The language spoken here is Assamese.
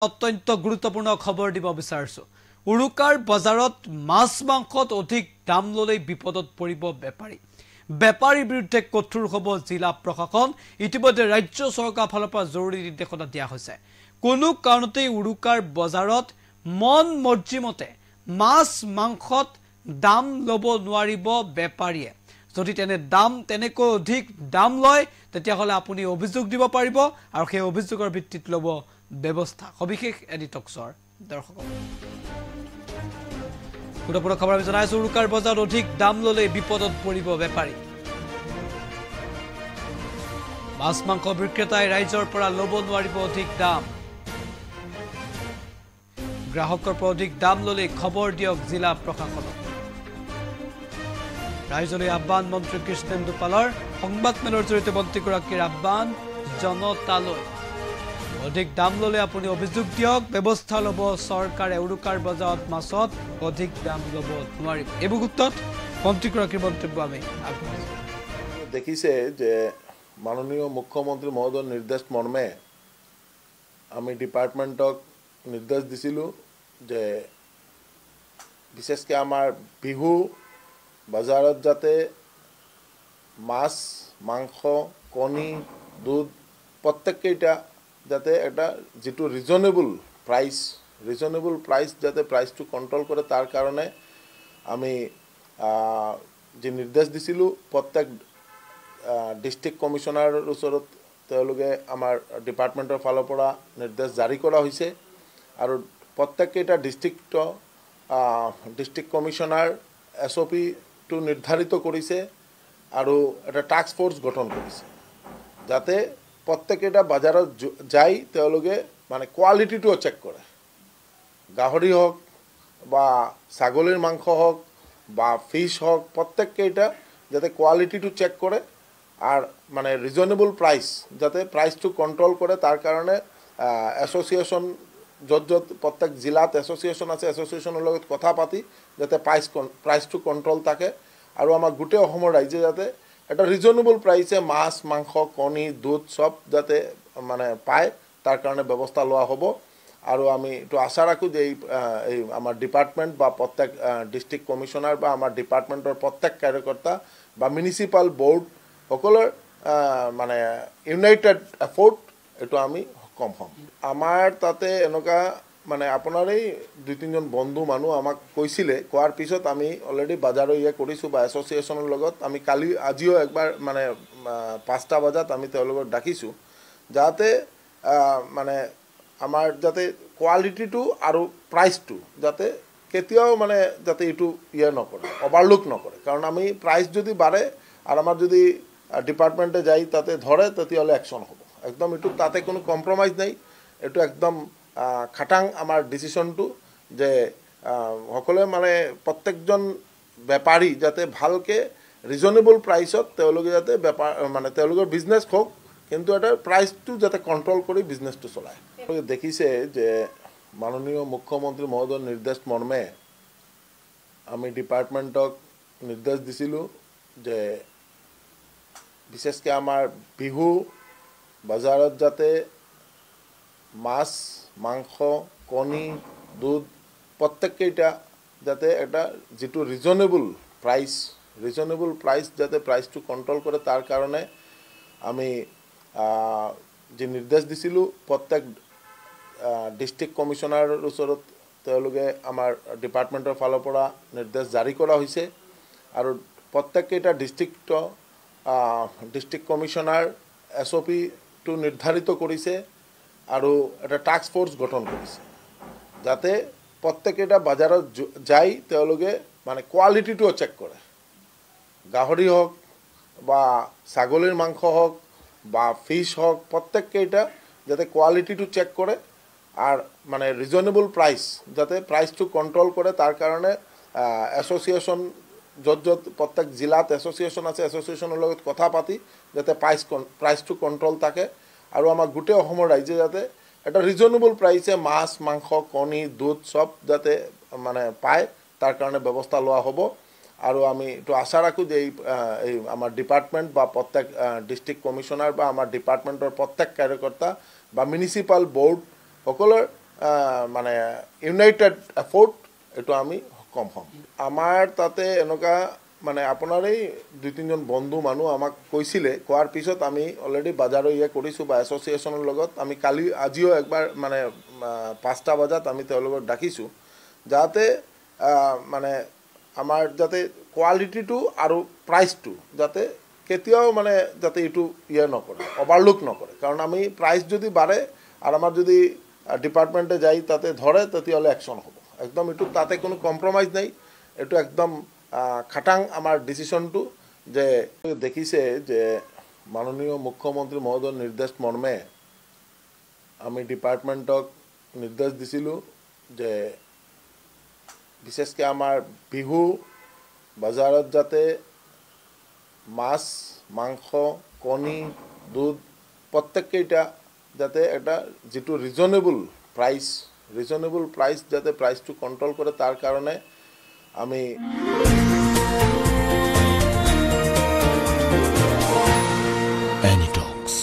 অত্যন্ত গুৰুত্বপূৰ্ণ খবৰ দিব বিচাৰিছো উৰুকাৰ বজাৰত মাছ মাংসত অধিক দাম ললে বিপদত পৰিব বেপাৰীৰ বিৰুদ্ধে কঠোৰ হ'ব জিলা প্ৰশাসন ইতিমধ্যে ৰাজ্য চৰকাৰ ফালৰ পৰা জৰুৰী নিৰ্দেশনা দিয়া হৈছে কোনো কাৰণতে উৰুকাৰ বজাৰত মন মৰ্জিমতে মাছ মাংসত দাম লব নোৱাৰিব বেপাৰীয়ে যদি তেনেকৈ অধিক দাম লয় তেতিয়া হলে আপুনি অভিযোগ দিব পাৰিব আৰু সেই অভিযোগৰ ভিত্তিত লব ব্যৱস্থা সবিশেষ এডিটক্সৰ দৰ্শক গুৰুত্বপূৰ্ণ খবৰ আমি জনাইছো উৰুকাৰ বজাৰত অধিক দাম ললে বিপদত পৰিব বেপাৰী মাছ মাংস বিক্ৰেতাই ৰাইজৰ পৰা লব নোৱাৰিব অধিক দাম গ্ৰাহকৰ পৰা অধিক দাম ললে খবৰ দিয়ক জিলা প্ৰশাসনক ৰাইজলৈ আহ্বান মন্ত্ৰী কৃষ্ণেন্দু পালৰ সংবাদমেলৰ জৰিয়তে মন্ত্ৰীগৰাকীৰ আহ্বান জনতালৈ অধিক দাম ললে আপুনি অভিযোগ দিয়ক ব্যৱস্থা লব চৰকাৰে উৰুকাৰ বজাৰত মাছত অধিক দাম লব নোৱাৰিব এই মুহূৰ্তত মন্ত্ৰীগৰাকীৰ মন্তব্য আমি আগবঢ়াইছো দেখিছে যে মাননীয় মুখ্যমন্ত্ৰী মহোদয়ৰ নিৰ্দেশ মৰ্মে আমি ডিপাৰ্টমেণ্টক নিৰ্দেশ দিছিলোঁ যে বিশেষকৈ আমাৰ বিহু বজাৰত যাতে মাছ মাংস কণী দুধ প্ৰত্যেককেইটা যাতে এটা যেটো ৰিজনেবল প্ৰাইস যাতে প্ৰাইসটো কন্ট্ৰোল কৰে তাৰ কাৰণে আমি যে নিৰ্দেশ দিছিলোঁ প্ৰত্যেক ডিস্ট্ৰিক্ট কমিশনাৰৰ ওচৰত তেওঁলোকে আমাৰ ডিপাৰ্টমেণ্টৰ ফালৰ পৰা নিৰ্দেশ জাৰি কৰা হৈছে আৰু প্ৰত্যেককেইটা ডিস্ট্ৰিক্ট কমিশনাৰ SOP টো নিৰ্ধাৰিত কৰিছে আৰু এটা টাস্ক ফোৰ্স গঠন কৰিছে যাতে প্ৰত্যেকটা বজাৰত যাই তেওঁলোকে মানে কোৱালিটিটো চেক কৰে গাহৰি হওক বা ছাগলীৰ মাংস হওক বা ফিশ হওক প্ৰত্যেকটা যাতে কোৱালিটিটো চেক কৰে আর মানে রিজনেবল প্রাইস যাতে প্রাইসটো কন্ট্রোল করে তার কারণে এসোসিয়েশন যত প্রত্যেক জিলাত এসোসিয়েশন আছে এসোসিয়েশনের লগত কথা পাতি যাতে প্রাইসটো কন্ট্রোল থাকে আর আমার গোটেই অসমৰ ৰাইজে যাতে এটা রিজনেবল প্রাইসে মাছ মাংস কণী দুধ সব যাতে মানে পায় তার কারণে ব্যবস্থা লওয়া হব আর আমি তো আশা রাখো যে এই আমার ডিপার্টমেন্ট বা প্রত্যেক ডিস্ট্রিক্ট কমিশনার বা আমার ডিপার্টমেন্টর প্রত্যেক কার্যকর্তা বা মিউনিসিপাল বোর্ড সকলের মানে ইউনাইটেড এফোর্ট এটো আমি সক্ষম হম আমার তাতে এনেকা মানে আপনার এই দুই তিনজন বন্ধু মানুষ আমাক কৈছিলে কোৱাৰ পিছত আমি অলৰেডি বাজাৰও ইয়ে কৰিছো বা এসোসিয়েশনের লগত আমি কালি আজিও একবার মানে 5টা বজাত আমি তেওঁলোকক ডাকিছো যাতে মানে আমার যাতে কোয়ালিটিটো আৰু প্ৰাইসটো যাতে কেতিয়াও মানে যাতে এটু ইয়ে নকৰে ওভাৰলুক নকৰে কারণ আমি প্রাইস যদি বাড়ে আর আমার যদি ডিপার্টমেন্টে যাই তাতে ধরে তেতিয়াহলে অ্যাকশন হ'ব একদম এটু তাতে কোনো কম্প্রোমাইজ নাই এটু একদম খাটাং আমার ডিসিশনটো যে সকলে মানে প্রত্যেকজন বেপাৰী যাতে ভালকে ৰিজনেবল প্ৰাইসত তেওঁলোকে যাতে বেপাৰ মানে তেওঁলোকৰ বিজনেস হোক কিন্তু এটা প্ৰাইসটো যাতে কন্ট্ৰোল কৰি বিজনেসটো চলায় দেখিছে যে মাননীয় মুখ্যমন্ত্ৰী মহোদয়ৰ নিৰ্দেশ মৰ্মে আমি ডিপাৰ্টমেণ্টক নিৰ্দেশ দিছিলোঁ যে বিশেষকৈ আমাৰ বিহু বজাৰত যাতে মাছ মাংস কণী দুধ প্ৰত্যেককেইটা যাতে এটা যেটো ৰিজনেবল প্ৰাইস যাতে প্ৰাইসটো কন্ট্ৰোল কৰে তাৰ কাৰণে আমি যে নিৰ্দেশ দিছিলোঁ প্ৰত্যেক ডিস্ট্ৰিক্ট কমিশনাৰৰ ওচৰত তেওঁলোকে আমাৰ ডিপাৰ্টমেণ্টৰ ফালৰ পৰা নিৰ্দেশ জাৰি কৰা হৈছে আৰু প্ৰত্যেককেইটা ডিস্ট্ৰিক্ট কমিশনাৰ SOP টো নিৰ্ধাৰিত কৰিছে আৰু এটা টাস্ক ফোৰ্স গঠন কৰিছে যাতে প্ৰত্যেকটা বজাৰত যাই তেওঁলোকে মানে কোৱালিটিটো চেক কৰে গাহৰি হওক বা ছাগলীৰ মাংস হওক বা ফিশ হওক প্ৰত্যেকটা যাতে কোৱালিটিটো চেক কৰে আর মানে রিজনেবল প্রাইস যাতে প্রাইসটো কন্ট্রোল করে তার কারণে এসোসিয়েশন যত প্রত্যেক জিলাত এসোসিয়েশন আছে এসোসিয়েশনের লগত কথা পাতি যাতে প্রাইসটো কন্ট্রোল থাকে আর আমার গোটেই অসমৰ ৰাইজে যাতে এটা রিজনেবল প্রাইসে মাছ মাংস কণী দুধ সব যাতে মানে পায় তার কারণে ব্যবস্থা লওয়া হব আর আমি তো আশা রাখো যে এই আমার ডিপার্টমেন্ট বা প্রত্যেক ডিস্ট্রিক্ট কমিশনার বা আমার ডিপার্টমেন্টর প্রত্যেক কার্যকর্তা বা মিউনিসিপাল বোর্ড সকলের মানে ইউনাইটেড এফৰ্ট এইটো আমি সক্ষম হ'ম আমাৰ তাতে এনেকুৱা মানে আপোনাৰ এই 2-3জন বন্ধু মানুহ আমাক কৈছিলে কোৱাৰ পিছত আমি অলৰেডি বাজাৰৰ কৰিছোঁ বা এছ'চিয়েশ্যনৰ লগত আমি কালি আজিও একবাৰ মানে 5টা বজাত আমি তেওঁলোকক ডাকিছোঁ যাতে মানে আমাৰ যাতে কোৱালিটিটো আৰু প্ৰাইচটো যাতে কেতিয়াও মানে যাতে এইটো নকৰে অভাৰলুক নকৰে কাৰণ আমি প্ৰাইচ যদি বাঢ়ে আৰু আমাৰ যদি ডিপাৰ্টমেণ্টে যাই তাতে ধৰে তেতিয়াহ'লে একশ্যন হ'ব একদম এইটো তাতে কোনো কম্প্ৰমাইজ নাই এইটো একদম খাটাং আমাৰ ডিচিশ্যনটো যে দেখিছে যে মাননীয় মুখ্যমন্ত্ৰী মহোদয়ৰ নিৰ্দেশ মৰ্মে আমি ডিপাৰ্টমেণ্টক নিৰ্দেশ দিছিলোঁ যে বিশেষকৈ আমাৰ বিহু বজাৰত যাতে মাছ মাংস কণী দুধ প্ৰত্যেককেইটা যাতে এটা যিটো ৰিজনেবল প্ৰাইচ যাতে প্ৰাইচটো কণ্ট্ৰল কৰে তাৰ কাৰণে আমি Anytalks,